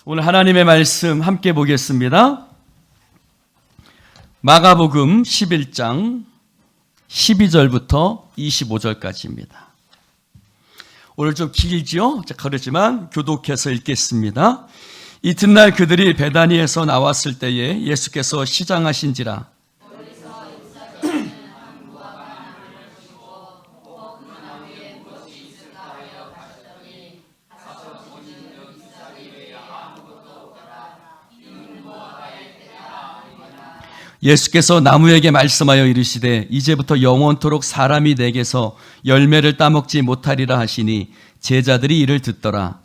오늘 하나님의 말씀 함께 보겠습니다. 마가복음 11장 12절부터 25절까지입니다. 오늘 좀 길지요? 그렇지만 교독해서 읽겠습니다. 이튿날 그들이 베다니에서 나왔을 때에 예수께서 시장하신지라. 예수께서 나무에게 말씀하여 이르시되 이제부터 영원토록 사람이 내게서 열매를 따먹지 못하리라 하시니 제자들이 이를 듣더라.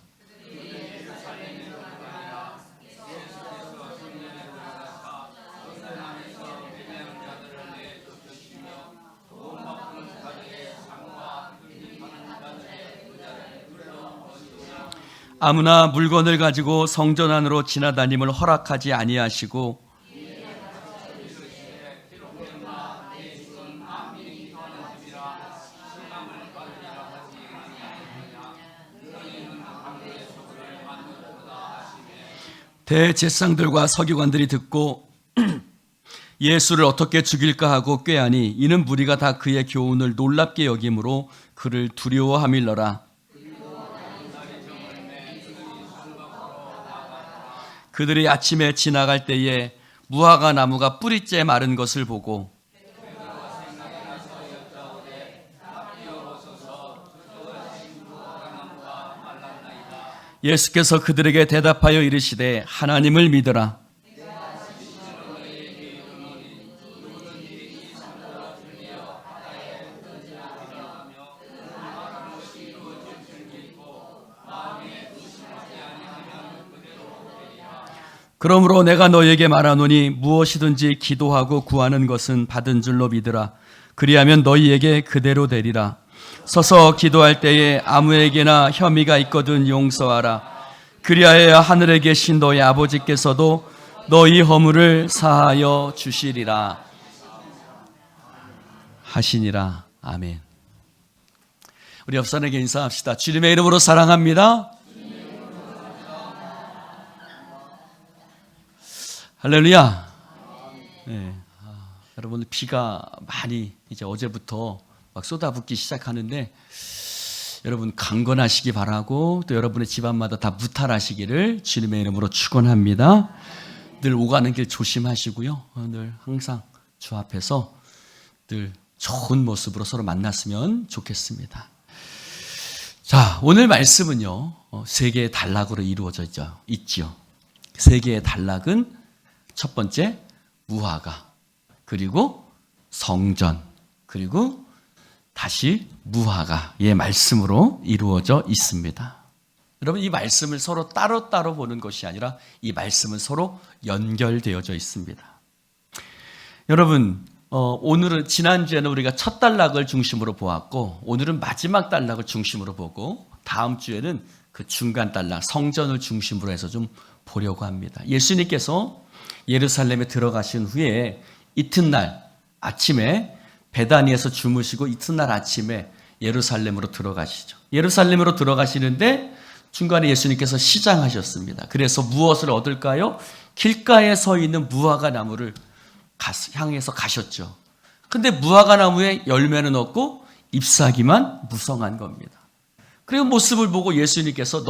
아무나 물건을 가지고 성전 안으로 지나다님을 허락하지 아니하시고 대제사장들과 서기관들이 듣고 예수를 어떻게 죽일까 하고 꾀하니 이는 무리가 다 그의 교훈을 놀랍게 여김으로 그를 두려워함일러라. 그들이 아침에 지나갈 때에 무화과 나무가 뿌리째 마른 것을 보고 예수께서 그들에게 대답하여 이르시되 하나님을 믿으라. 그러므로 내가 너에게 말하노니 무엇이든지 기도하고 구하는 것은 받은 줄로 믿으라. 그리하면 너희에게 그대로 되리라. 서서 기도할 때에 아무에게나 혐의가 있거든 용서하라. 그리하여 하늘에 계신 너희 아버지께서도 너희 허물을 사하여 주시리라 하시니라. 아멘. 우리 옆 사람에게 인사합시다. 주님의 이름으로 사랑합니다. 할렐루야. 네. 여러분 비가 많이 이제 어제부터 막 쏟아붓기 시작하는데 여러분 강건하시기 바라고 또 여러분의 집안마다 다 무탈하시기를 주님의 이름으로 축원합니다. 늘 오가는 길 조심하시고요. 늘 항상 주 앞에서 늘 좋은 모습으로 서로 만났으면 좋겠습니다. 자, 오늘 말씀은요. 세 개의 단락으로 이루어져 있죠. 세 개의 단락은 첫 번째 무화과, 그리고 성전, 그리고 다시 무화과의 말씀으로 이루어져 있습니다. 여러분 이 말씀을 서로 따로따로 보는 것이 아니라 이 말씀은 서로 연결되어져 있습니다. 여러분 오늘은 지난주에는 우리가 첫 단락을 중심으로 보았고 오늘은 마지막 단락을 중심으로 보고 다음 주에는 그 중간 단락 성전을 중심으로 해서 좀 보려고 합니다. 예수님께서 예루살렘에 들어가신 후에 이튿날 아침에 베다니에서 주무시고 이튿날 아침에 예루살렘으로 들어가시죠. 예루살렘으로 들어가시는데 중간에 예수님께서 시장하셨습니다. 그래서 무엇을 얻을까요? 길가에 서 있는 무화과 나무를 향해서 가셨죠. 근데 무화과 나무에 열매는 없고 잎사귀만 무성한 겁니다. 그리고 모습을 보고 예수님께서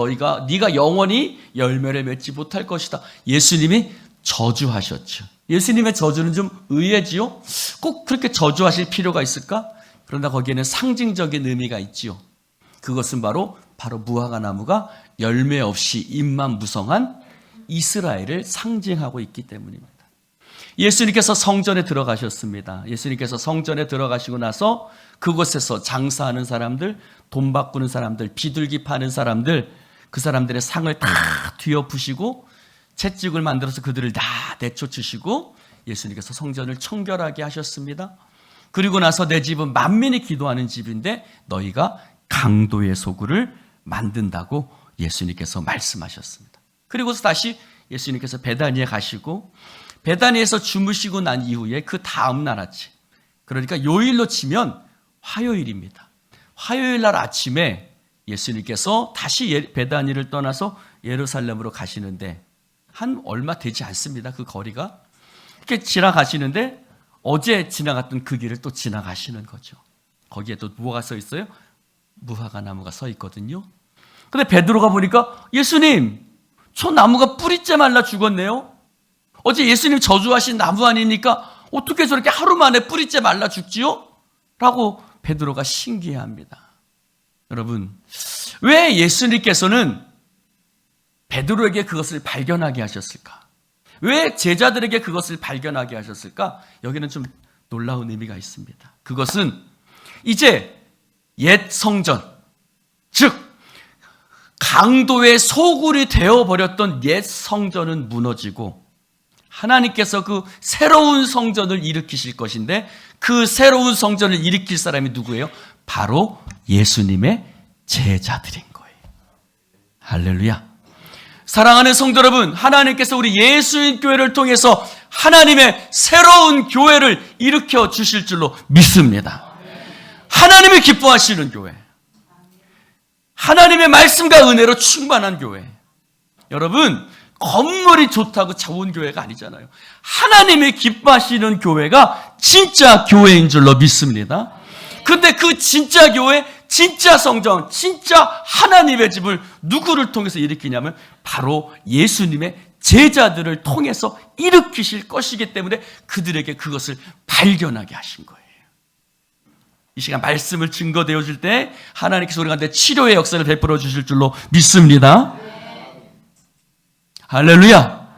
네가 영원히 열매를 맺지 못할 것이다. 예수님이 저주하셨죠. 예수님의 저주는 좀 의외지요? 꼭 그렇게 저주하실 필요가 있을까? 그러나 거기에는 상징적인 의미가 있지요. 그것은 바로 무화과 나무가 열매 없이 잎만 무성한 이스라엘을 상징하고 있기 때문입니다. 예수님께서 성전에 들어가셨습니다. 예수님께서 성전에 들어가시고 나서 그곳에서 장사하는 사람들, 돈 바꾸는 사람들, 비둘기 파는 사람들, 그 사람들의 상을 다 뒤엎으시고 채찍을 만들어서 그들을 다 내쫓으시고 예수님께서 성전을 청결하게 하셨습니다. 그리고 나서 내 집은 만민이 기도하는 집인데 너희가 강도의 소굴을 만든다고 예수님께서 말씀하셨습니다. 그리고서 다시 예수님께서 베다니에 가시고 베다니에서 주무시고 난 이후에 그 다음 날 아침, 그러니까 요일로 치면 화요일입니다. 화요일 날 아침에 예수님께서 다시 베다니를 떠나서 예루살렘으로 가시는데 한 얼마 되지 않습니다. 그 거리가. 이렇게 지나가시는데 어제 지나갔던 그 길을 또 지나가시는 거죠. 거기에 또 뭐가 써 있어요? 무화과 나무가 서 있거든요. 근데 베드로가 보니까 예수님, 저 나무가 뿌리째 말라 죽었네요. 어제 예수님 저주하신 나무 아닙니까? 어떻게 저렇게 하루 만에 뿌리째 말라 죽지요? 라고 베드로가 신기해합니다. 여러분, 왜 예수님께서는 베드로에게 그것을 발견하게 하셨을까? 왜 제자들에게 그것을 발견하게 하셨을까? 여기는 좀 놀라운 의미가 있습니다. 그것은 이제 옛 성전, 즉 강도의 소굴이 되어버렸던 옛 성전은 무너지고 하나님께서 그 새로운 성전을 일으키실 것인데 그 새로운 성전을 일으킬 사람이 누구예요? 바로 예수님의 제자들인 거예요. 할렐루야. 사랑하는 성도 여러분, 하나님께서 우리 예수님 교회를 통해서 하나님의 새로운 교회를 일으켜 주실 줄로 믿습니다. 하나님이 기뻐하시는 교회, 하나님의 말씀과 은혜로 충만한 교회. 여러분, 건물이 좋다고 좋은 교회가 아니잖아요. 하나님이 기뻐하시는 교회가 진짜 교회인 줄로 믿습니다. 근데 그 진짜 교회, 진짜 성전, 진짜 하나님의 집을 누구를 통해서 일으키냐면 바로 예수님의 제자들을 통해서 일으키실 것이기 때문에 그들에게 그것을 발견하게 하신 거예요. 이 시간 말씀을 증거되어 줄 때 하나님께서 우리 가운데 치료의 역사를 베풀어 주실 줄로 믿습니다. 할렐루야.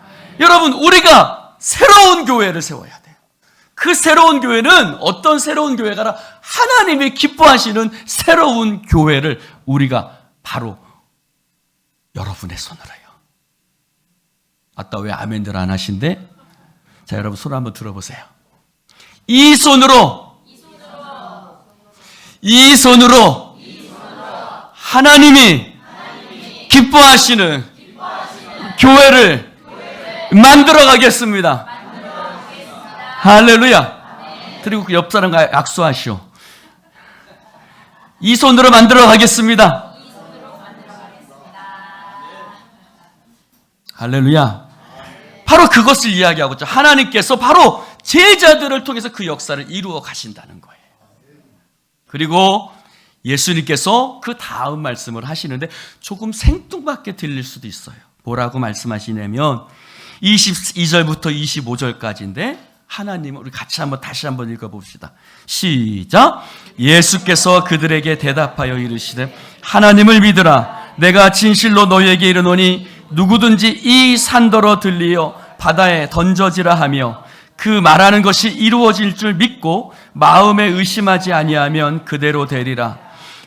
여러분, 우리가 새로운 교회를 세워야 돼요. 그 새로운 교회는 어떤 새로운 교회가 하나님이 기뻐하시는 새로운 교회를 우리가 바로 여러분의 손으로요. 아따 왜 아멘들 안 하신대? 자, 여러분 손 한번 들어보세요. 이 손으로 하나님이 기뻐하시는 교회를 만들어 가겠습니다. 할렐루야. 그리고 그 옆 사람과 약속하시오. 이 손으로 만들어 가겠습니다. 할렐루야. 바로 그것을 이야기하고 있죠. 하나님께서 바로 제자들을 통해서 그 역사를 이루어 가신다는 거예요. 그리고 예수님께서 그 다음 말씀을 하시는데 조금 생뚱맞게 들릴 수도 있어요. 뭐라고 말씀하시냐면 22절부터 25절까지인데 하나님은 우리 같이 다시 한번 읽어봅시다. 시작. 예수께서 그들에게 대답하여 이르시되 하나님을 믿으라. 내가 진실로 너희에게 이르노니 누구든지 이 산더러 들리어 바다에 던져지라 하며 그 말하는 것이 이루어질 줄 믿고 마음에 의심하지 아니하면 그대로 되리라.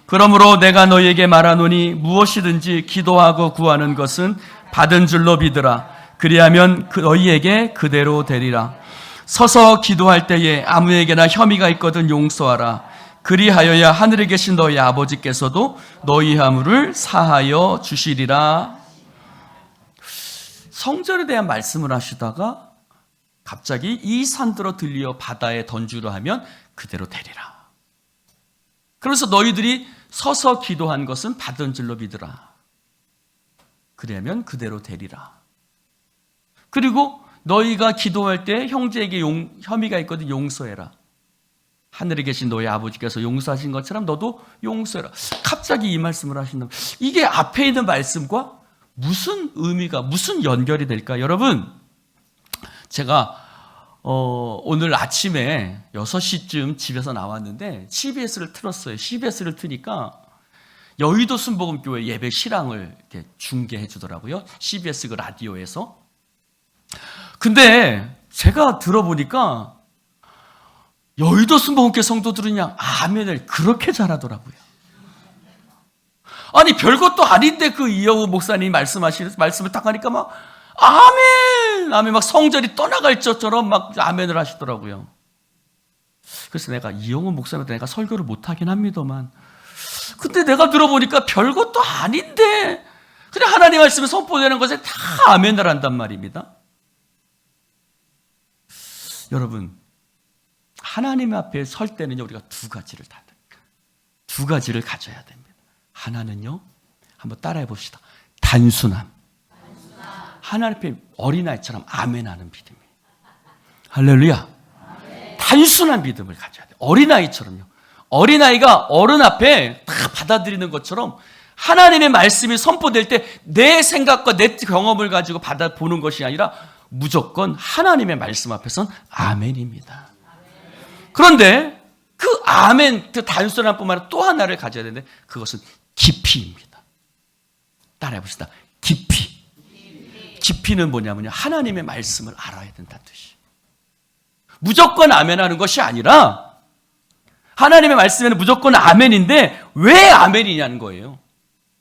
그러므로 내가 너희에게 말하노니 무엇이든지 기도하고 구하는 것은 받은 줄로 믿으라. 그리하면 너희에게 그대로 되리라. 서서 기도할 때에 아무에게나 혐의가 있거든 용서하라. 그리하여야 하늘에 계신 너희 아버지께서도 너희 허물을 사하여 주시리라. 성전에 대한 말씀을 하시다가 갑자기 이 산들어 들리어 바다에 던지려 하면 그대로 되리라. 그래서 너희들이 서서 기도한 것은 받은 줄로 믿으라. 그러면 그대로 되리라. 그리고 너희가 기도할 때 형제에게 혐의가 있거든 용서해라. 하늘에 계신 너희 아버지께서 용서하신 것처럼 너도 용서해라. 갑자기 이 말씀을 하신다. 이게 앞에 있는 말씀과 무슨 의미가, 무슨 연결이 될까? 여러분, 제가 오늘 아침에 6시쯤 집에서 나왔는데 CBS를 틀었어요. CBS를 트니까 여의도 순복음교회 예배 실황을 이렇게 중계해 주더라고요. CBS 그 라디오에서. 근데 제가 들어보니까 여의도 순복음교회 성도들은 그냥 아멘을 그렇게 잘하더라고요. 아니 별것도 아닌데 그 이영우 목사님 말씀을 딱 하니까 막 아멘, 아멘 막 성전이 떠나갈 것처럼 막 아멘을 하시더라고요. 그래서 내가 이영우 목사님한테 내가 설교를 못하긴 합니다만 근데 내가 들어보니까 별것도 아닌데 그냥 하나님 말씀이 선포되는 것에 다 아멘을 한단 말입니다. 여러분, 하나님 앞에 설 때는요 우리가 두 가지를 가져야 됩니다. 하나는요, 한번 따라해 봅시다. 단순함. 하나님 앞에 어린아이처럼 아멘하는 믿음이에요. 할렐루야. 단순한 믿음을 가져야 돼요. 어린아이처럼요. 어린아이가 어른 앞에 다 받아들이는 것처럼 하나님의 말씀이 선포될 때 내 생각과 내 경험을 가지고 받아보는 것이 아니라 무조건 하나님의 말씀 앞에서는 아멘입니다. 그런데 그 아멘, 그 단순한 뿐만 아니라 또 하나를 가져야 되는데 그것은 깊이입니다. 따라해 봅시다. 깊이. 깊이는 뭐냐면요. 하나님의 말씀을 알아야 된다는 뜻이에요. 무조건 아멘하는 것이 아니라 하나님의 말씀에는 무조건 아멘인데 왜 아멘이냐는 거예요.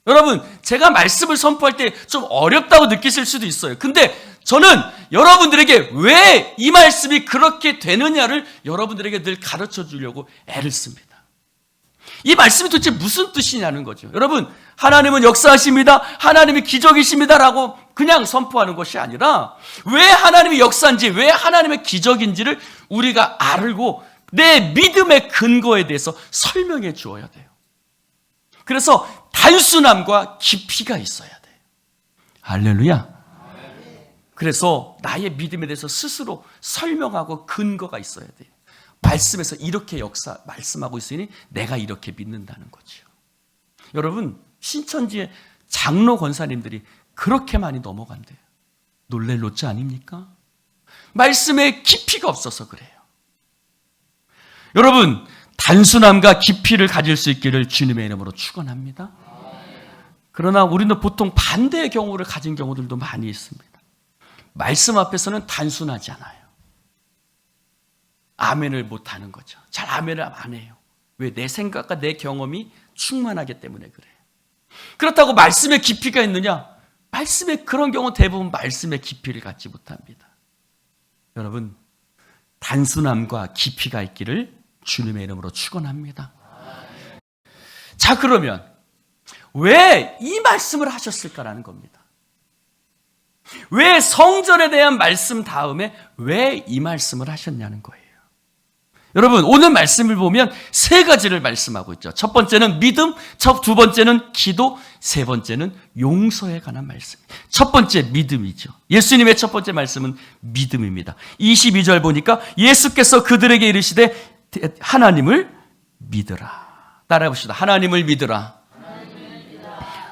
여러분, 제가 말씀을 선포할 때 좀 어렵다고 느끼실 수도 있어요. 근데 저는 여러분들에게 왜 이 말씀이 그렇게 되느냐를 여러분들에게 늘 가르쳐 주려고 애를 씁니다. 이 말씀이 도대체 무슨 뜻이냐는 거죠. 여러분, 하나님은 역사하십니다. 하나님이 기적이십니다라고 그냥 선포하는 것이 아니라 왜 하나님이 역사인지, 왜 하나님의 기적인지를 우리가 알고 내 믿음의 근거에 대해서 설명해 주어야 돼요. 그래서 단순함과 깊이가 있어야 돼요. 할렐루야. 그래서 나의 믿음에 대해서 스스로 설명하고 근거가 있어야 돼요. 말씀에서 이렇게 말씀하고 있으니 내가 이렇게 믿는다는 거죠. 여러분, 신천지의 장로 권사님들이 그렇게 많이 넘어간대요. 놀랄 노릇 아닙니까? 말씀에 깊이가 없어서 그래요. 여러분, 단순함과 깊이를 가질 수 있기를 주님의 이름으로 축원합니다. 그러나 우리는 보통 반대의 경우를 가진 경우들도 많이 있습니다. 말씀 앞에서는 단순하지 않아요. 아멘을 못하는 거죠. 잘 아멘을 안 해요. 왜? 내 생각과 내 경험이 충만하기 때문에 그래요. 그렇다고 말씀에 깊이가 있느냐? 말씀에 그런 경우 대부분 말씀의 깊이를 갖지 못합니다. 여러분, 단순함과 깊이가 있기를 주님의 이름으로 축원합니다. 자, 그러면 왜 이 말씀을 하셨을까라는 겁니다. 왜 성전에 대한 말씀 다음에 왜 이 말씀을 하셨냐는 거예요. 여러분, 오늘 말씀을 보면 세 가지를 말씀하고 있죠. 첫 번째는 믿음, 두 번째는 기도, 세 번째는 용서에 관한 말씀. 첫 번째 믿음이죠. 예수님의 첫 번째 말씀은 믿음입니다. 22절 보니까 예수께서 그들에게 이르시되 하나님을 믿으라. 따라해 봅시다. 하나님을 믿으라.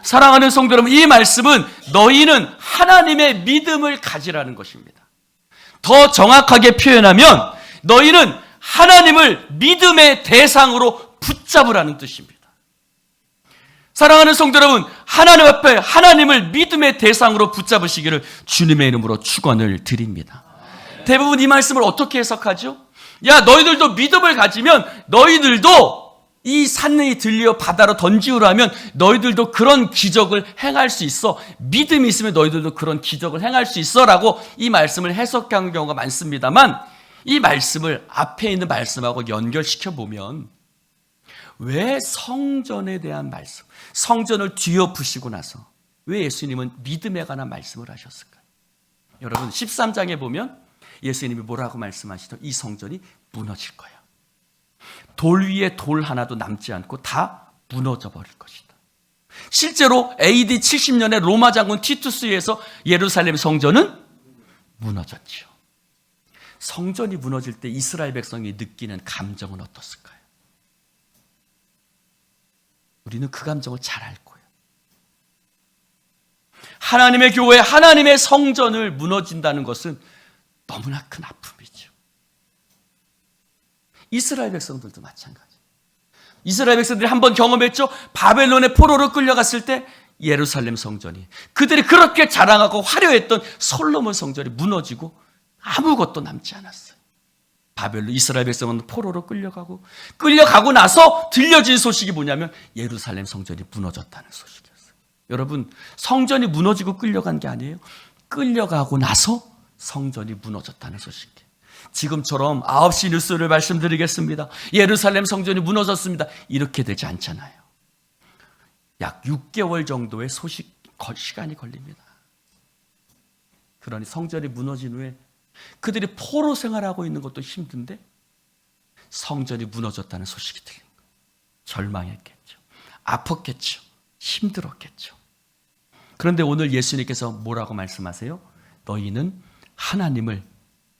사랑하는 성도 여러분, 이 말씀은 너희는 하나님의 믿음을 가지라는 것입니다. 더 정확하게 표현하면 너희는 하나님을 믿음의 대상으로 붙잡으라는 뜻입니다. 사랑하는 성도 여러분, 하나님 앞에 하나님을 믿음의 대상으로 붙잡으시기를 주님의 이름으로 축원을 드립니다. 대부분 이 말씀을 어떻게 해석하죠? 야, 너희들도 믿음을 가지면 너희들도 이 산이 들려 바다로 던지우라면 너희들도 그런 기적을 행할 수 있어. 믿음이 있으면 너희들도 그런 기적을 행할 수 있어 라고 이 말씀을 해석하는 경우가 많습니다만 이 말씀을 앞에 있는 말씀하고 연결시켜 보면 왜 성전에 대한 말씀, 성전을 뒤엎으시고 나서 왜 예수님은 믿음에 관한 말씀을 하셨을까요? 여러분, 13장에 보면 예수님이 뭐라고 말씀하시죠? 이 성전이 무너질 거야. 돌 위에 돌 하나도 남지 않고 다 무너져 버릴 것이다. 실제로 AD 70년에 로마 장군 티투스에 의해서 예루살렘 성전은 무너졌죠. 성전이 무너질 때 이스라엘 백성이 느끼는 감정은 어떻을까요? 우리는 그 감정을 잘 알 거예요. 하나님의 교회, 하나님의 성전을 무너진다는 것은 너무나 큰 아픔이죠. 이스라엘 백성들도 마찬가지. 이스라엘 백성들이 한번 경험했죠. 바벨론의 포로로 끌려갔을 때 예루살렘 성전이, 그들이 그렇게 자랑하고 화려했던 솔로몬 성전이 무너지고 아무것도 남지 않았어요. 바벨론, 이스라엘 백성은 포로로 끌려가고 나서 들려진 소식이 뭐냐면 예루살렘 성전이 무너졌다는 소식이었어요. 여러분, 성전이 무너지고 끌려간 게 아니에요. 끌려가고 나서 성전이 무너졌다는 소식이에요. 지금처럼 9시 뉴스를 말씀드리겠습니다. 예루살렘 성전이 무너졌습니다. 이렇게 되지 않잖아요. 약 6개월 정도의 시간이 걸립니다. 그러니 성전이 무너진 후에 그들이 포로 생활하고 있는 것도 힘든데 성전이 무너졌다는 소식이 들린 거예요. 절망했겠죠. 아팠겠죠. 힘들었겠죠. 그런데 오늘 예수님께서 뭐라고 말씀하세요? 너희는 하나님을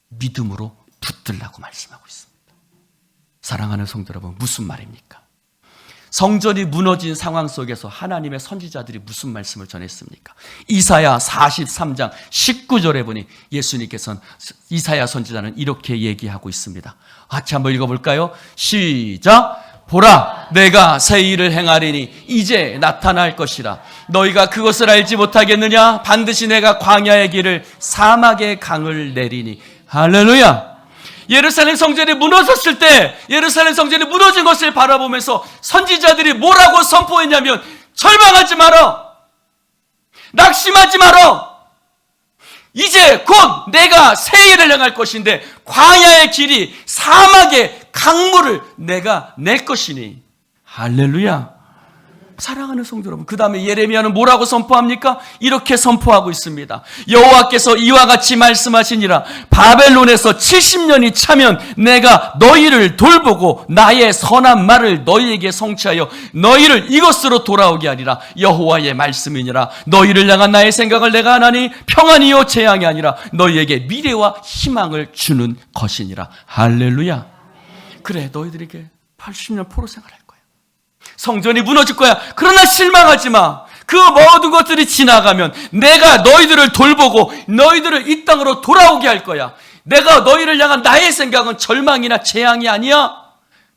믿음으로 붙들라고 말씀하고 있습니다. 사랑하는 성도 여러분, 무슨 말입니까? 성전이 무너진 상황 속에서 하나님의 선지자들이 무슨 말씀을 전했습니까? 이사야 43장 19절에 보니 예수님께서는, 이사야 선지자는 이렇게 얘기하고 있습니다. 같이 한번 읽어볼까요? 시작! 보라, 내가 새 일을 행하리니 이제 나타날 것이라. 너희가 그것을 알지 못하겠느냐? 반드시 내가 광야의 길을, 사막의 강을 내리니. 할렐루야! 예루살렘 성전이 무너졌을 때, 예루살렘 성전이 무너진 것을 바라보면서 선지자들이 뭐라고 선포했냐면, 절망하지 마라, 낙심하지 마라, 이제 곧 내가 새 일을 행할 것인데 광야의 길이, 사막의 강물을 내가 낼 것이니. 할렐루야. 사랑하는 성도 여러분, 그 다음에 예레미야는 뭐라고 선포합니까? 이렇게 선포하고 있습니다. 여호와께서 이와 같이 말씀하시니라. 바벨론에서 70년이 차면 내가 너희를 돌보고 나의 선한 말을 너희에게 성취하여 너희를 이것으로 돌아오게 하리라. 여호와의 말씀이니라. 너희를 향한 나의 생각을 내가 하나니 평안이요 재앙이 아니라 너희에게 미래와 희망을 주는 것이니라. 할렐루야. 그래, 너희들에게 80년 포로 생활할 거야. 성전이 무너질 거야. 그러나 실망하지 마. 그 모든 것들이 지나가면 내가 너희들을 돌보고 너희들을 이 땅으로 돌아오게 할 거야. 내가 너희를 향한 나의 생각은 절망이나 재앙이 아니야.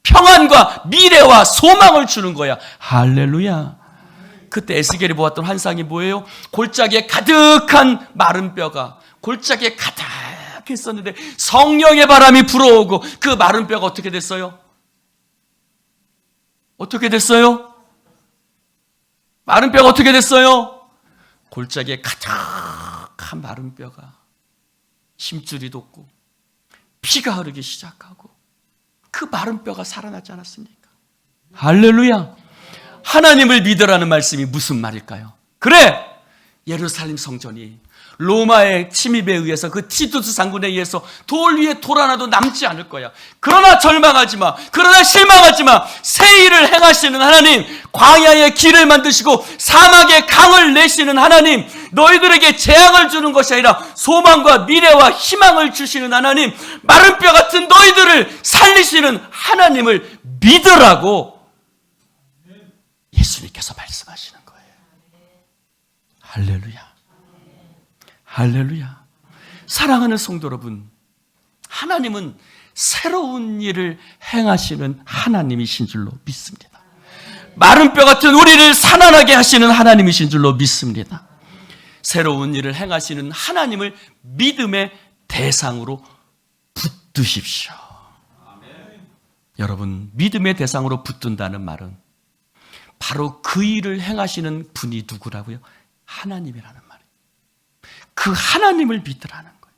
평안과 미래와 소망을 주는 거야. 할렐루야. 그때 에스겔이 보았던 환상이 뭐예요? 골짜기에 가득한 마른 뼈가 골짜기에 가득했었는데 성령의 바람이 불어오고 그 마른 뼈가 어떻게 됐어요? 어떻게 됐어요? 마른 뼈가 어떻게 됐어요? 골짜기에 가득한 마른 뼈가 힘줄이 돋고 피가 흐르기 시작하고 그 마른 뼈가 살아나지 않았습니까? 할렐루야. 하나님을 믿으라는 말씀이 무슨 말일까요? 그래, 예루살렘 성전이 로마의 침입에 의해서, 그 티투스 장군에 의해서 돌 위에 돌 하나도 남지 않을 거야. 그러나 절망하지 마. 그러나 실망하지 마. 새 일을 행하시는 하나님, 광야의 길을 만드시고 사막의 강을 내시는 하나님, 너희들에게 재앙을 주는 것이 아니라 소망과 미래와 희망을 주시는 하나님, 마른 뼈 같은 너희들을 살리시는 하나님을 믿으라고 예수님께서 말씀하시는 거예요. 할렐루야. 할렐루야. 사랑하는 성도 여러분, 하나님은 새로운 일을 행하시는 하나님이신 줄로 믿습니다. 마른 뼈 같은 우리를 살아나게 하시는 하나님이신 줄로 믿습니다. 새로운 일을 행하시는 하나님을 믿음의 대상으로 붙드십시오. 여러분, 믿음의 대상으로 붙든다는 말은 바로 그 일을 행하시는 분이 누구라고요? 하나님이라는 말이에요. 그 하나님을 믿으라는 거예요.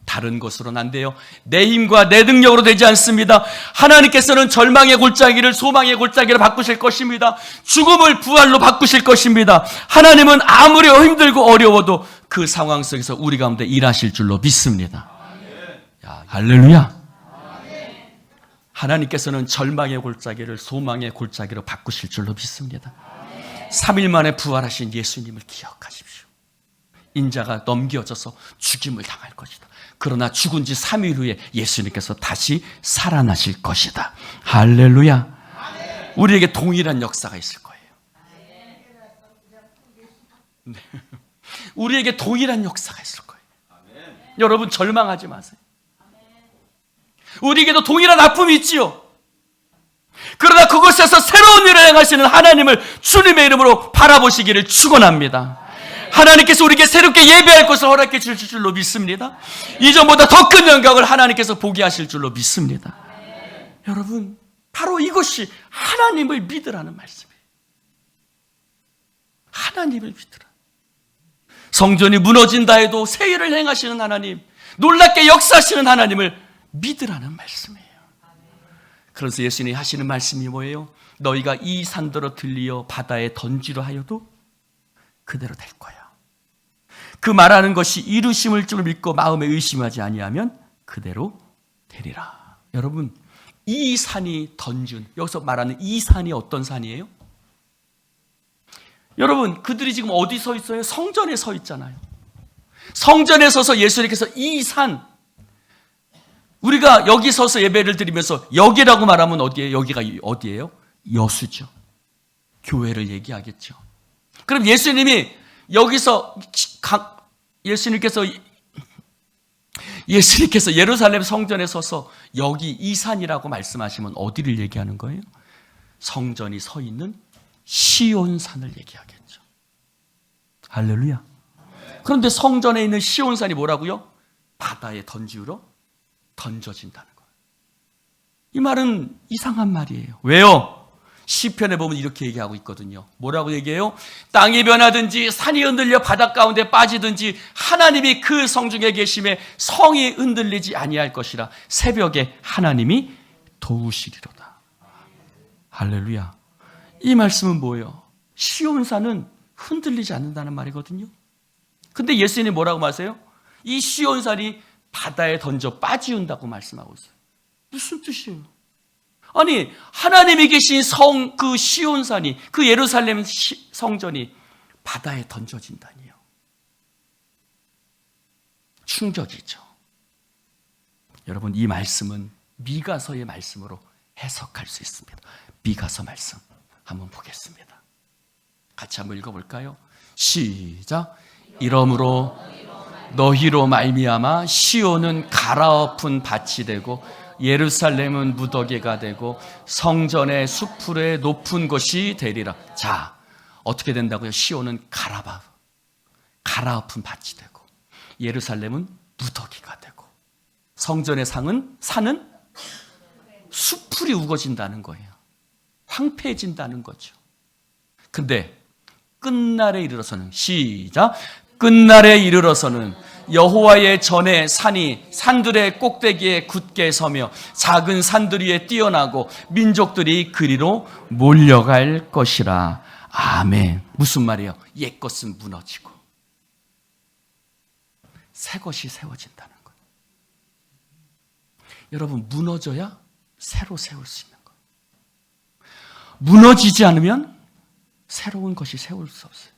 다른 것으로는 안 돼요. 내 힘과 내 능력으로 되지 않습니다. 하나님께서는 절망의 골짜기를 소망의 골짜기로 바꾸실 것입니다. 죽음을 부활로 바꾸실 것입니다. 하나님은 아무리 힘들고 어려워도 그 상황 속에서 우리 가운데 일하실 줄로 믿습니다. 야, 할렐루야. 하나님께서는 절망의 골짜기를 소망의 골짜기로 바꾸실 줄로 믿습니다. 3일 만에 부활하신 예수님을 기억하십시오. 인자가 넘겨져서 죽임을 당할 것이다. 그러나 죽은 지 3일 후에 예수님께서 다시 살아나실 것이다. 할렐루야. 우리에게 동일한 역사가 있을 거예요. 네. 우리에게 동일한 역사가 있을 거예요. 여러분, 절망하지 마세요. 우리에게도 동일한 아픔이 있지요. 그러나 그곳에서 새로운 일을 행하시는 하나님을 주님의 이름으로 바라보시기를 축원합니다. 하나님께서 우리에게 새롭게 예배할 것을 허락해 주실 줄로 믿습니다. 이전보다 더 큰 영광을 하나님께서 보게 하실 줄로 믿습니다. 여러분, 바로 이것이 하나님을 믿으라는 말씀이에요. 하나님을 믿으라. 성전이 무너진다 해도 새 일을 행하시는 하나님, 놀랍게 역사하시는 하나님을 믿으라는 말씀이에요. 그래서 예수님이 하시는 말씀이 뭐예요? 너희가 이 산더러 들리어 바다에 던지려 하여도 그대로 될 거야. 그 말하는 것이 이루심을 줄 믿고 마음에 의심하지 아니하면 그대로 되리라. 여러분, 이 산이 던진, 여기서 말하는 이 산이 어떤 산이에요? 여러분, 그들이 지금 어디 서 있어요? 성전에 서 있잖아요. 성전에 서서 예수님께서 이 산, 우리가 여기 서서 예배를 드리면서 여기라고 말하면 어디예요? 여기가 어디예요? 여수죠. 교회를 얘기하겠죠. 그럼 예수님이 여기서 예수님께서 예루살렘 성전에 서서 여기 이 산이라고 말씀하시면 어디를 얘기하는 거예요? 성전이 서 있는 시온산을 얘기하겠죠. 할렐루야. 그런데 성전에 있는 시온산이 뭐라고요? 바다에 던져진다는 거예요. 이 말은 이상한 말이에요. 왜요? 시편에 보면 이렇게 얘기하고 있거든요. 뭐라고 얘기해요? 땅이 변하든지 산이 흔들려 바닷 가운데 빠지든지 하나님이 그 성중에 계심에 성이 흔들리지 아니할 것이라. 새벽에 하나님이 도우시리로다. 할렐루야. 이 말씀은 뭐예요? 시온산은 흔들리지 않는다는 말이거든요. 근데 예수님이 뭐라고 말하세요? 이 시온산이 바다에 던져 빠지운다고 말씀하고 있어요. 무슨 뜻이에요? 아니, 하나님이 계신 그 시온산이, 그 예루살렘 성전이 바다에 던져진다니요. 충격이죠. 여러분, 이 말씀은 미가서의 말씀으로 해석할 수 있습니다. 미가서 말씀 한번 보겠습니다. 같이 한번 읽어볼까요? 시작. 이러므로 너희로 말미암아 시온은 갈아엎은 밭이 되고 예루살렘은 무더기가 되고 성전의 수풀의 높은 곳이 되리라. 자, 어떻게 된다고요? 시온은 갈아엎은 밭이 되고 예루살렘은 무더기가 되고 성전의 산은 수풀이 우거진다는 거예요. 황폐해진다는 거죠. 근데 끝날에 이르러서는, 시작, 끝날에 이르러서는 여호와의 전에 산들의 꼭대기에 굳게 서며 작은 산들 위에 뛰어나고 민족들이 그리로 몰려갈 것이라. 아멘. 무슨 말이에요? 옛것은 무너지고 새 것이 세워진다는 거예요. 여러분, 무너져야 새로 세울 수 있는 거예요. 무너지지 않으면 새로운 것이 세울 수 없어요.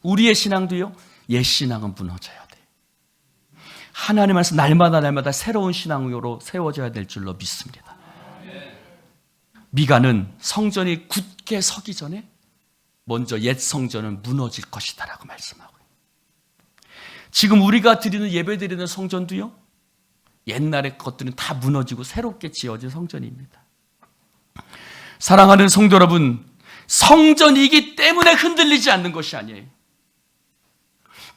우리의 신앙도요, 옛 신앙은 무너져야 돼요. 하나님 안에서 날마다 새로운 신앙으로 세워져야 될 줄로 믿습니다. 미가는 성전이 굳게 서기 전에 먼저 옛 성전은 무너질 것이다 라고 말씀하고, 지금 우리가 드리는 예배 드리는 성전도요, 옛날의 것들은 다 무너지고 새롭게 지어진 성전입니다. 사랑하는 성도 여러분, 성전이기 때문에 흔들리지 않는 것이 아니에요.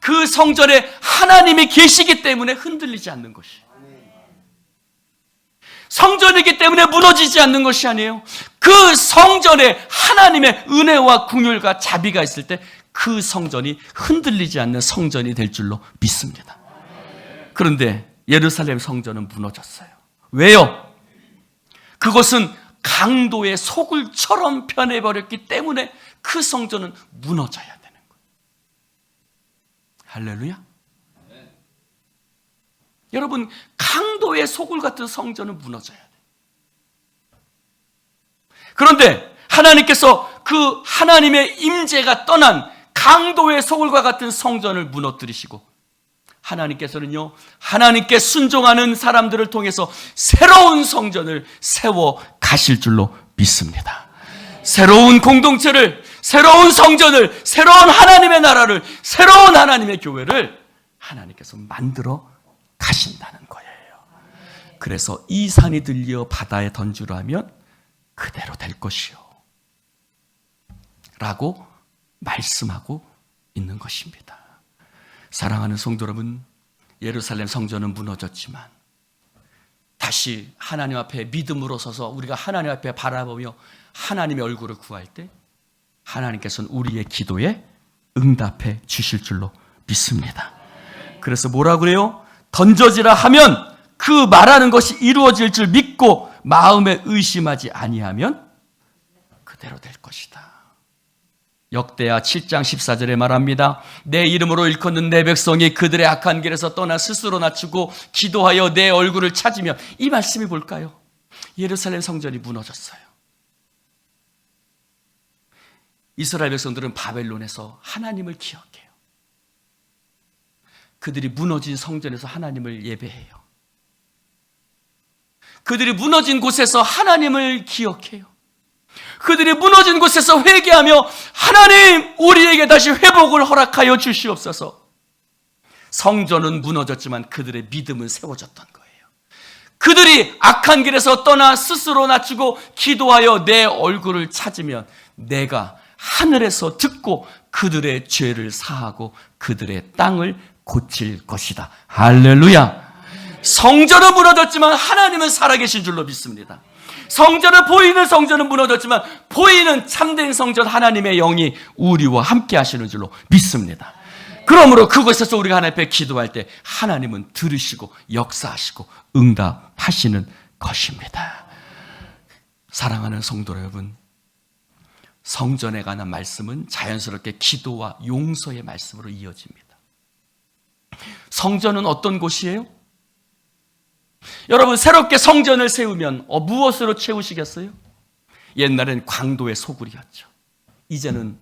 그 성전에 하나님이 계시기 때문에 흔들리지 않는 것이에요. 성전이기 때문에 무너지지 않는 것이 아니에요. 그 성전에 하나님의 은혜와 긍휼과 자비가 있을 때 그 성전이 흔들리지 않는 성전이 될 줄로 믿습니다. 그런데 예루살렘 성전은 무너졌어요. 왜요? 그것은 강도의 소굴처럼 변해버렸기 때문에 그 성전은 무너져야 되는 거예요. 할렐루야. 여러분, 강도의 소굴 같은 성전은 무너져야 돼요. 그런데 하나님께서 그 하나님의 임재가 떠난 강도의 소굴과 같은 성전을 무너뜨리시고, 하나님께서는요, 하나님께 순종하는 사람들을 통해서 새로운 성전을 세워 가실 줄로 믿습니다. 새로운 공동체를, 새로운 성전을, 새로운 하나님의 나라를, 새로운 하나님의 교회를 하나님께서 만들어 가신다는 거예요. 그래서 이 산이 들려 바다에 던지라 하면 그대로 될 것이요 라고 말씀하고 있는 것입니다. 사랑하는 성도 여러분, 예루살렘 성전은 무너졌지만 다시 하나님 앞에 믿음으로 서서 우리가 하나님 앞에 바라보며 하나님의 얼굴을 구할 때 하나님께서는 우리의 기도에 응답해 주실 줄로 믿습니다. 그래서 뭐라 그래요? 던져지라 하면 그 말하는 것이 이루어질 줄 믿고 마음에 의심하지 아니하면 그대로 될 것이다. 역대하 7장 14절에 말합니다. 내 이름으로 일컫는 내 백성이 그들의 악한 길에서 떠나 스스로 낮추고 기도하여 내 얼굴을 찾으며, 이 말씀이 뭘까요? 예루살렘 성전이 무너졌어요. 이스라엘 백성들은 바벨론에서 하나님을 기억해요. 그들이 무너진 성전에서 하나님을 예배해요. 그들이 무너진 곳에서 하나님을 기억해요. 그들이 무너진 곳에서 회개하며 하나님, 우리에게 다시 회복을 허락하여 주시옵소서. 성전은 무너졌지만 그들의 믿음은 세워졌던 거예요. 그들이 악한 길에서 떠나 스스로 낮추고 기도하여 내 얼굴을 찾으면 내가 하늘에서 듣고 그들의 죄를 사하고 그들의 땅을 고칠 것이다. 할렐루야. 성전은 무너졌지만 하나님은 살아계신 줄로 믿습니다. 보이는 성전은 무너졌지만 보이는 참된 성전 하나님의 영이 우리와 함께 하시는 줄로 믿습니다. 그러므로 그곳에서 우리가 하나님 앞에 기도할 때 하나님은 들으시고 역사하시고 응답하시는 것입니다. 사랑하는 성도 여러분, 성전에 관한 말씀은 자연스럽게 기도와 용서의 말씀으로 이어집니다. 성전은 어떤 곳이에요? 여러분, 새롭게 성전을 세우면 무엇으로 채우시겠어요? 옛날엔 광도의 소굴이었죠. 이제는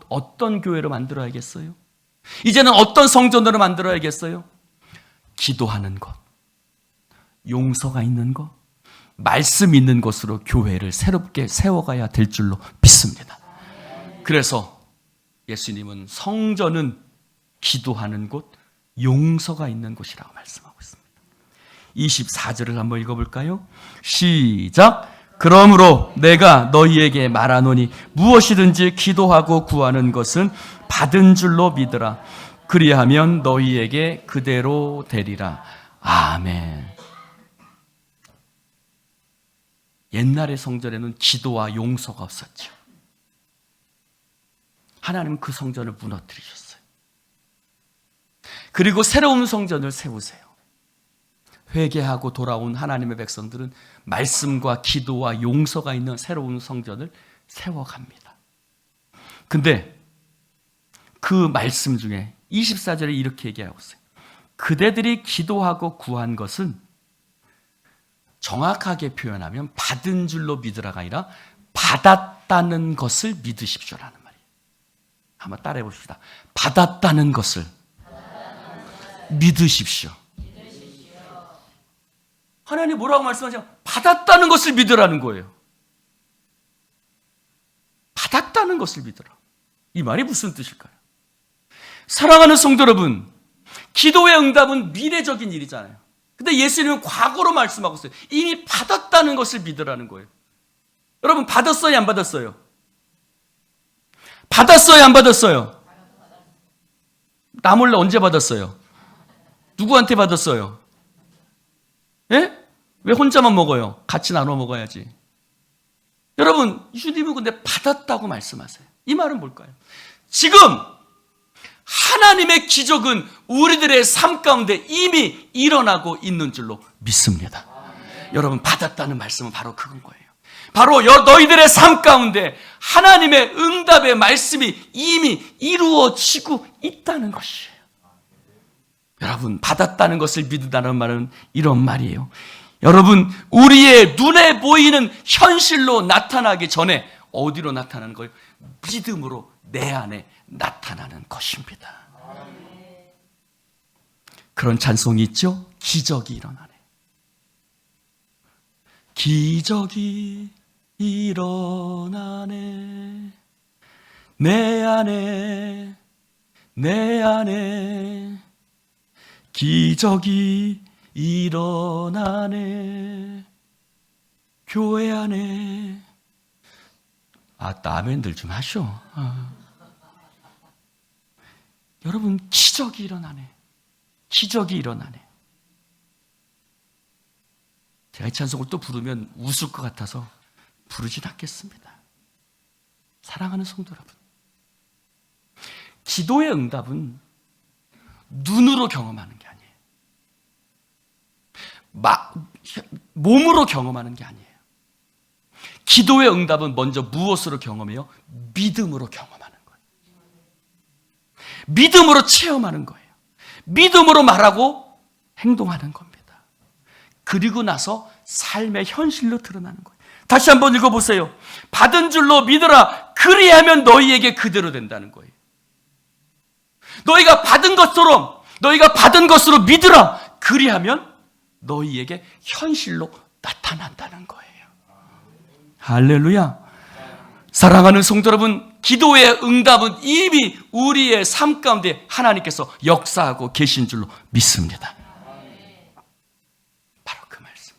어떤 교회로 만들어야겠어요? 이제는 어떤 성전으로 만들어야겠어요? 기도하는 것, 용서가 있는 것, 말씀 있는 곳으로 교회를 새롭게 세워가야 될 줄로 믿습니다. 그래서 예수님은 성전은 기도하는 곳, 용서가 있는 곳이라고 말씀하고 있습니다. 24절을 한번 읽어볼까요? 시작. 그러므로 내가 너희에게 말하노니 무엇이든지 기도하고 구하는 것은 받은 줄로 믿으라. 그리하면 너희에게 그대로 되리라. 아멘. 옛날의 성전에는 기도와 용서가 없었죠. 하나님은 그 성전을 무너뜨리셨어요. 그리고 새로운 성전을 세우세요. 회개하고 돌아온 하나님의 백성들은 말씀과 기도와 용서가 있는 새로운 성전을 세워갑니다. 근데 그 말씀 중에 24절에 이렇게 얘기하고 있어요. 그대들이 기도하고 구한 것은, 정확하게 표현하면 받은 줄로 믿으라가 아니라 받았다는 것을 믿으십시오라는 말이에요. 한번 따라해 봅시다. 받았다는 것을 믿으십시오. 하나님 뭐라고 말씀하시죠? 받았다는 것을 믿으라는 거예요. 받았다는 것을 믿으라. 이 말이 무슨 뜻일까요? 사랑하는 성도 여러분, 기도의 응답은 미래적인 일이잖아요. 근데 예수님은 과거로 말씀하고 있어요. 이미 받았다는 것을 믿으라는 거예요. 여러분, 받았어요, 안 받았어요? 받았어요, 안 받았어요? 나 몰래 언제 받았어요? 누구한테 받았어요? 예? 왜 혼자만 먹어요? 같이 나눠 먹어야지. 여러분, 주님은 근데 받았다고 말씀하세요. 이 말은 뭘까요? 지금 하나님의 기적은 우리들의 삶 가운데 이미 일어나고 있는 줄로 믿습니다. 여러분, 받았다는 말씀은 바로 그건 거예요. 바로 너희들의 삶 가운데 하나님의 응답의 말씀이 이미 이루어지고 있다는 것이에요. 여러분, 받았다는 것을 믿는다는 말은 이런 말이에요. 여러분, 우리의 눈에 보이는 현실로 나타나기 전에 어디로 나타나는 거예요? 믿음으로 내 안에 나타나는 것입니다. 그런 찬송이 있죠? 기적이 일어나네. 기적이 일어나네. 내 안에 기적이 일어나네. 교회 안에. 아멘들 좀 하쇼. 여러분, 기적이 일어나네. 기적이 일어나네. 제가 이 찬송을 또 부르면 웃을 것 같아서 부르진 않겠습니다. 사랑하는 성도 여러분, 기도의 응답은 눈으로 경험하는 게 아니에요. 몸으로 경험하는 게 아니에요. 기도의 응답은 먼저 무엇으로 경험해요? 믿음으로 경험하는 거예요. 믿음으로 체험하는 거예요. 믿음으로 말하고 행동하는 겁니다. 그리고 나서 삶의 현실로 드러나는 거예요. 다시 한번 읽어보세요. 받은 줄로 믿으라. 그리하면 너희에게 그대로 된다는 거예요. 너희가 받은 것으로 믿으라. 그리하면 너희에게 현실로 나타난다는 거예요. 할렐루야. 사랑하는 성도 여러분, 기도의 응답은 이미 우리의 삶 가운데 하나님께서 역사하고 계신 줄로 믿습니다. 바로 그 말씀.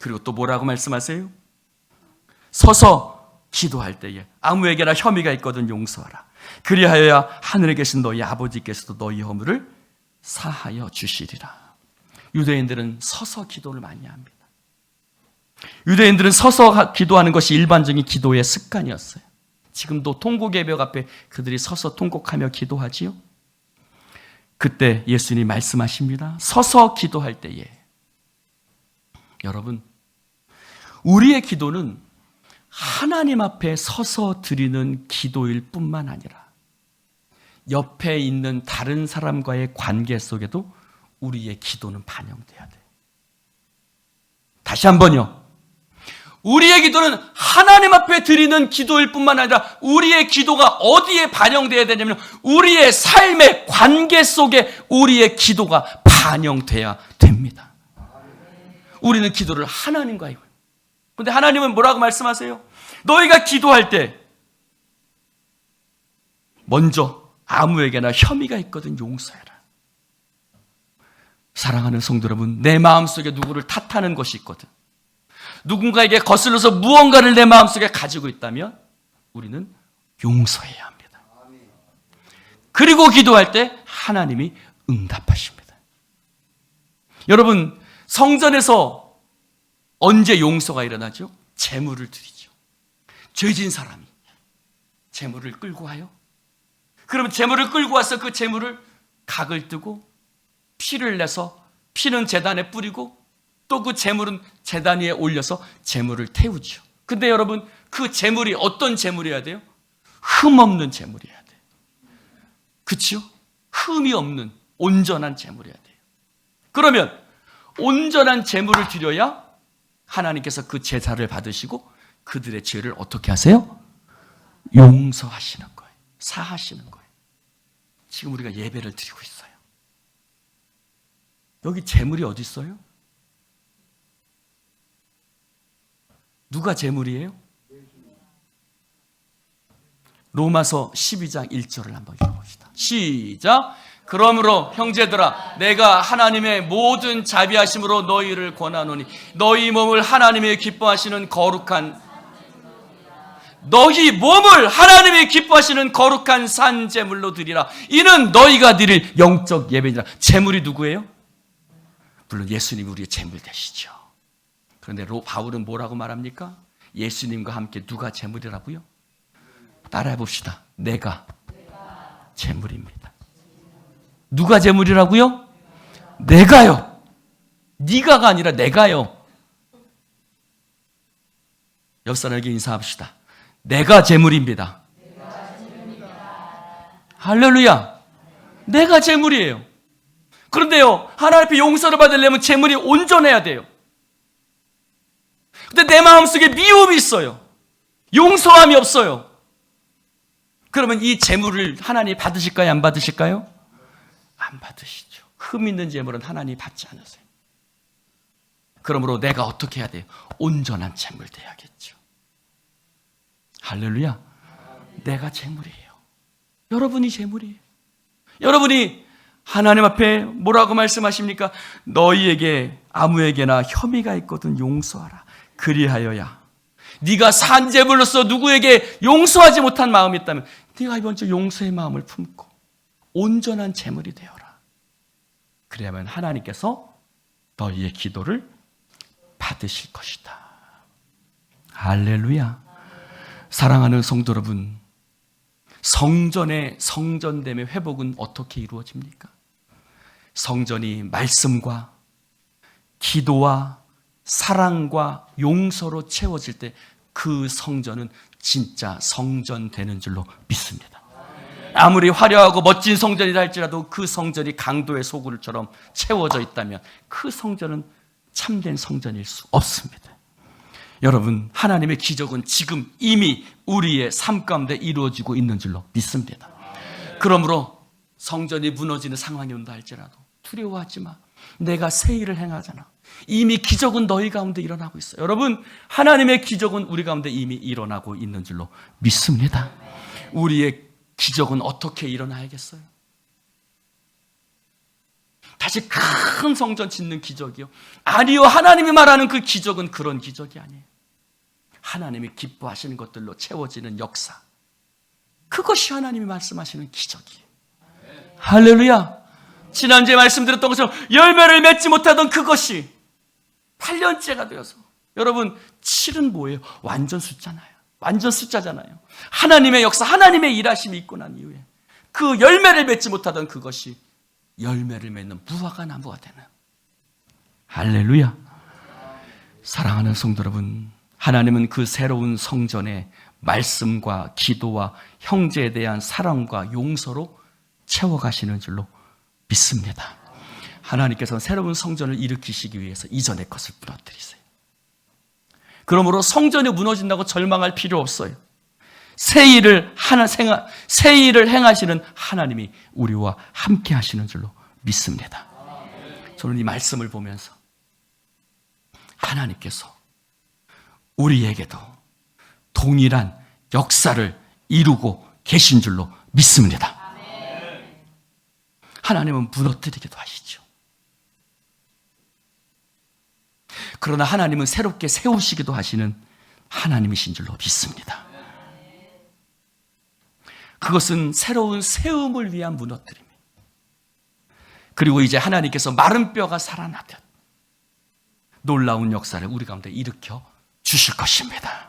그리고 또 뭐라고 말씀하세요? 서서 기도할 때에 아무에게나 혐의가 있거든 용서하라. 그리하여야 하늘에 계신 너희 아버지께서도 너희 허물을 사하여 주시리라. 유대인들은 서서 기도를 많이 합니다. 유대인들은 서서 기도하는 것이 일반적인 기도의 습관이었어요. 지금도 통곡 예배 앞에 그들이 서서 통곡하며 기도하지요. 그때 예수님이 말씀하십니다. 서서 기도할 때에 여러분, 우리의 기도는 하나님 앞에 서서 드리는 기도일 뿐만 아니라 옆에 있는 다른 사람과의 관계 속에도 우리의 기도는 반영돼야 돼요. 다시 한번요. 우리의 기도는 하나님 앞에 드리는 기도일 뿐만 아니라 우리의 기도가 어디에 반영돼야 되냐면 우리의 삶의 관계 속에 우리의 기도가 반영돼야 됩니다. 우리는 기도를 하나님과 해요. 그런데 하나님은 뭐라고 말씀하세요? 너희가 기도할 때 먼저 아무에게나 혐의가 있거든 용서해라. 사랑하는 성도 여러분, 내 마음속에 누구를 탓하는 것이 있거든, 누군가에게 거슬러서 무언가를 내 마음속에 가지고 있다면 우리는 용서해야 합니다. 그리고 기도할 때 하나님이 응답하십니다. 여러분, 성전에서 언제 용서가 일어나죠? 제물을 드리죠. 죄진 사람이 제물을 끌고 와요. 그러면 제물을 끌고 와서 그 제물을 각을 뜨고 피를 내서 피는 제단에 뿌리고 또 그 제물은 제단 위에 올려서 제물을 태우죠. 근데 여러분, 그 제물이 어떤 제물이어야 돼요? 흠 없는 제물이어야 돼요. 그렇죠? 흠이 없는 온전한 제물이어야 돼요. 그러면 온전한 제물을 드려야 하나님께서 그 제사를 받으시고 그들의 죄를 어떻게 하세요? 용서하시는 거예요. 사하시는 거예요. 지금 우리가 예배를 드리고 있어요. 여기 제물이 어디 있어요? 누가 제물이에요? 로마서 12장 1절을 한번 읽어봅시다. 시작. 그러므로 형제들아, 내가 하나님의 모든 자비하심으로 너희를 권하노니 너희 몸을 하나님의 기뻐하시는 거룩한 산 제물로 드리라. 이는 너희가 드릴 영적 예배니라. 제물이 누구예요? 물론 예수님이 우리의 제물 되시죠. 그런데 바울은 뭐라고 말합니까? 예수님과 함께 누가 제물이라고요? 따라해 봅시다. 내가 제물입니다. 누가 제물이라고요? 내가요. 네가가 아니라 내가요. 옆 사람에게 인사합시다. 내가 제물입니다. 할렐루야. 내가 제물이에요. 그런데요, 하나님 앞에 용서를 받으려면 제물이 온전해야 돼요. 근데 내 마음속에 미움이 있어요. 용서함이 없어요. 그러면 이 제물을 하나님이 받으실까요? 안 받으실까요? 안 받으시죠. 흠 있는 제물은 하나님이 받지 않으세요. 그러므로 내가 어떻게 해야 돼요? 온전한 제물 돼야겠죠. 할렐루야. 내가 제물이에요. 여러분이 제물이에요. 여러분이 하나님 앞에 뭐라고 말씀하십니까? 너희에게 아무에게나 혐의가 있거든 용서하라. 그리하여야 네가 산 제물로서 누구에게 용서하지 못한 마음이 있다면 네가 이번 주 용서의 마음을 품고 온전한 제물이 되어라. 그래야만 하나님께서 너희의 기도를 받으실 것이다. 할렐루야. 사랑하는 성도 여러분, 성전의 성전됨의 회복은 어떻게 이루어집니까? 성전이 말씀과 기도와 사랑과 용서로 채워질 때 그 성전은 진짜 성전 되는 줄로 믿습니다. 아무리 화려하고 멋진 성전이라 할지라도 그 성전이 강도의 소굴처럼 채워져 있다면 그 성전은 참된 성전일 수 없습니다. 여러분, 하나님의 기적은 지금 이미 우리의 삶 가운데 이루어지고 있는 줄로 믿습니다. 그러므로 성전이 무너지는 상황이 온다 할지라도 두려워하지 마. 내가 새 일을 행하잖아. 이미 기적은 너희 가운데 일어나고 있어요. 여러분, 하나님의 기적은 우리 가운데 이미 일어나고 있는 줄로 믿습니다. 우리의 기적은 어떻게 일어나야겠어요? 다시 큰 성전 짓는 기적이요? 아니요. 하나님이 말하는 그 기적은 그런 기적이 아니에요. 하나님이 기뻐하시는 것들로 채워지는 역사, 그것이 하나님이 말씀하시는 기적이에요. 할렐루야. 지난주에 말씀드렸던 것처럼 열매를 맺지 못하던 그것이 8년째가 되어서, 여러분 7은 뭐예요? 완전 숫자잖아요. 완전 숫자잖아요. 하나님의 역사, 하나님의 일하심이 있고 난 이후에 그 열매를 맺지 못하던 그것이 열매를 맺는 무화과 나무가 되는, 할렐루야. 사랑하는 성도 여러분, 하나님은 그 새로운 성전에 말씀과 기도와 형제에 대한 사랑과 용서로 채워가시는 줄로 믿습니다. 하나님께서는 새로운 성전을 일으키시기 위해서 이전의 것을 무너뜨리세요. 그러므로 성전이 무너진다고 절망할 필요 없어요. 새 일을 행하시는 하나님이 우리와 함께 하시는 줄로 믿습니다. 저는 이 말씀을 보면서 하나님께서 우리에게도 동일한 역사를 이루고 계신 줄로 믿습니다. 하나님은 무너뜨리기도 하시죠. 그러나 하나님은 새롭게 세우시기도 하시는 하나님이신 줄로 믿습니다. 그것은 새로운 세움을 위한 무너뜨림. 그리고 이제 하나님께서 마른 뼈가 살아나듯 놀라운 역사를 우리 가운데 일으켜 주실 것입니다.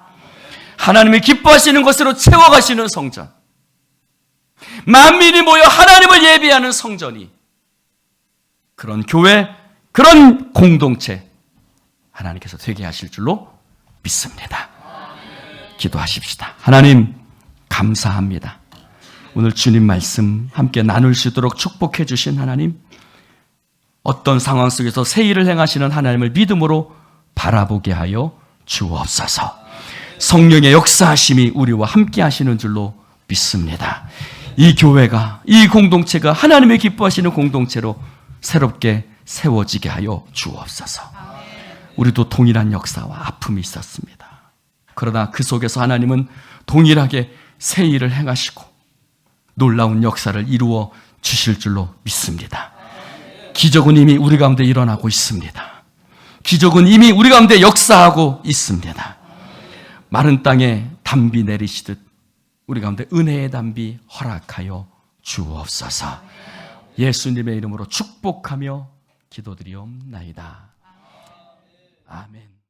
하나님이 기뻐하시는 것으로 채워가시는 성전, 만민이 모여 하나님을 예배하는 성전이, 그런 교회, 그런 공동체 하나님께서 되게 하실 줄로 믿습니다. 기도하십시다. 하나님 감사합니다. 오늘 주님 말씀 함께 나눌 수 있도록 축복해 주신 하나님, 어떤 상황 속에서 새 일을 행하시는 하나님을 믿음으로 바라보게 하여 주옵소서. 성령의 역사하심이 우리와 함께 하시는 줄로 믿습니다. 이 교회가, 이 공동체가 하나님의 기뻐하시는 공동체로 새롭게 세워지게 하여 주옵소서. 우리도 동일한 역사와 아픔이 있었습니다. 그러나 그 속에서 하나님은 동일하게 새 일을 행하시고 놀라운 역사를 이루어 주실 줄로 믿습니다. 기적은 이미 우리 가운데 일어나고 있습니다. 기적은 이미 우리 가운데 역사하고 있습니다. 마른 땅에 담비 내리시듯 우리 가운데 은혜의 담비 허락하여 주옵소서. 예수님의 이름으로 축복하며 기도드리옵나이다. 아멘.